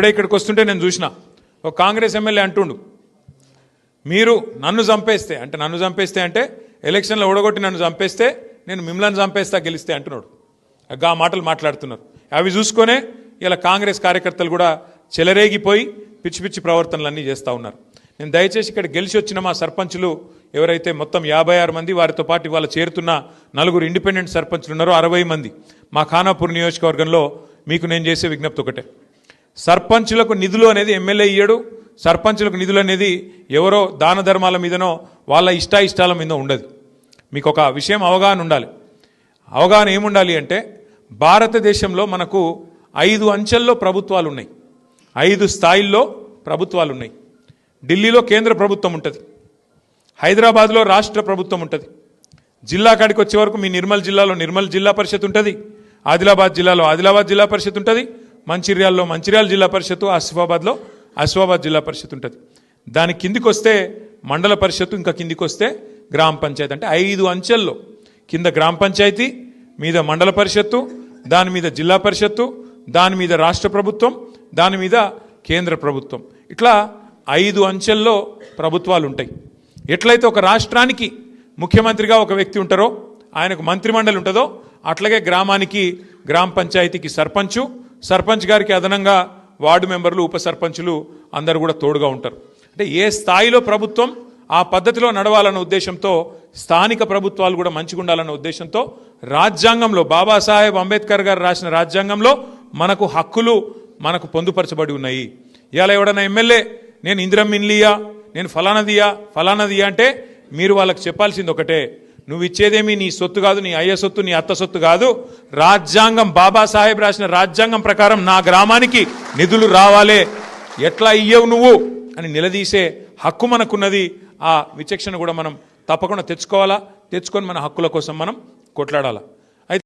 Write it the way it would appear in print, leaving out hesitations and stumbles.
ఇప్పుడే ఇక్కడికి వస్తుంటే నేను చూసిన ఒక కాంగ్రెస్ ఎమ్మెల్యే అంటుండు, మీరు నన్ను చంపేస్తే అంటే ఎలక్షన్లో ఓడగొట్టి నన్ను చంపేస్తే నేను మిమ్మల్ని చంపేస్తా గెలిస్తే అంటున్నాడు. ఆ మాటలు మాట్లాడుతున్నారు. అవి చూసుకొనే ఇలా కాంగ్రెస్ కార్యకర్తలు కూడా చెలరేగిపోయి పిచ్చి పిచ్చి ప్రవర్తనలన్నీ చేస్తూ ఉన్నారు. నేను దయచేసి ఇక్కడ గెలిచి వచ్చిన మా సర్పంచులు ఎవరైతే మొత్తం 56 మంది, వారితో పాటు ఇవాళ చేరుతున్న 4 ఇండిపెండెంట్ సర్పంచులు ఉన్నారో 60 మంది మా ఖానాపూర్ నియోజకవర్గంలో మీకు నేను చేసే విజ్ఞప్తి ఒకటే, సర్పంచులకు నిధులు అనేది ఎమ్మెల్యే ఇయ్యడు. సర్పంచులకు నిధులు అనేది ఎవరో దాన ధర్మాల మీదనో వాళ్ళ ఇష్టాయిష్టాల మీద ఉండదు. మీకు ఒక విషయం అవగాహన ఉండాలి. అవగాహన ఏముండాలి అంటే, భారతదేశంలో మనకు 5 అంచెల్లో ప్రభుత్వాలు ఉన్నాయి, 5 స్థాయిల్లో ప్రభుత్వాలు ఉన్నాయి. ఢిల్లీలో కేంద్ర ప్రభుత్వం ఉంటుంది, హైదరాబాద్లో రాష్ట్ర ప్రభుత్వం ఉంటుంది, జిల్లా కాడికి వచ్చే వరకు మీ నిర్మల్ జిల్లాలో నిర్మల్ జిల్లా పరిషత్ ఉంటుంది, ఆదిలాబాద్ జిల్లాలో ఆదిలాబాద్ జిల్లా పరిషత్ ఉంటుంది, మంచిర్యాలలో మంచిర్యాల జిల్లా పరిషత్తు, ఆసిఫాబాద్లో ఆసిఫాబాద్ జిల్లా పరిషత్ ఉంటుంది. దాని కిందికి వస్తే మండల పరిషత్తు, ఇంకా కిందికి వస్తే గ్రామ పంచాయతీ. అంటే 5 అంచెల్లో కింద గ్రామ పంచాయతీ, మీద మండల పరిషత్తు, దాని మీద జిల్లా పరిషత్తు, దాని మీద రాష్ట్ర ప్రభుత్వం, దాని మీద కేంద్ర ప్రభుత్వం. ఇట్లా 5 అంచెల్లో ప్రభుత్వాలు ఉంటాయి. ఎట్లయితే ఒక రాష్ట్రానికి ముఖ్యమంత్రిగా ఒక వ్యక్తి ఉంటారో, ఆయనకు మంత్రిమండలి ఉంటుందో, అట్లాగే గ్రామానికి గ్రామ పంచాయతీకి సర్పంచ్ గారికి అదనంగా వార్డు మెంబర్లు, ఉప సర్పంచులు అందరూ కూడా తోడుగా ఉంటారు. అంటే ఏ స్థాయిలో ప్రభుత్వం ఆ పద్ధతిలో నడవాలన్న ఉద్దేశంతో, స్థానిక ప్రభుత్వాలు కూడా మంచిగా ఉండాలన్న ఉద్దేశంతో రాజ్యాంగంలో, బాబాసాహెబ్ అంబేద్కర్ గారు రాసిన రాజ్యాంగంలో మనకు హక్కులు మనకు పొందుపరచబడి ఉన్నాయి. ఇవాళ ఎవడన్నా ఎమ్మెల్యే నేను ఇందిరమ్మ ఇల్లియా, నేను ఫలానదియా అంటే మీరు వాళ్ళకి చెప్పాల్సింది ఒకటే, నువ్వు ఇచ్చేదేమి నీ సొత్తు కాదు, నీ అయ్య సొత్తు, నీ అత్త సొత్తు కాదు, రాజ్యాంగం బాబాసాహెబ్ రాసిన రాజ్యాంగం ప్రకారం నా గ్రామానికి నిధులు రావాలే, ఎట్లా ఇయ్యవు నువ్వు అని నిలదీసే హక్కు మనకున్నది. ఆ విచక్షణ కూడా మనం తప్పకుండా తెచ్చుకొని మన హక్కుల కోసం మనం కొట్లాడాలా.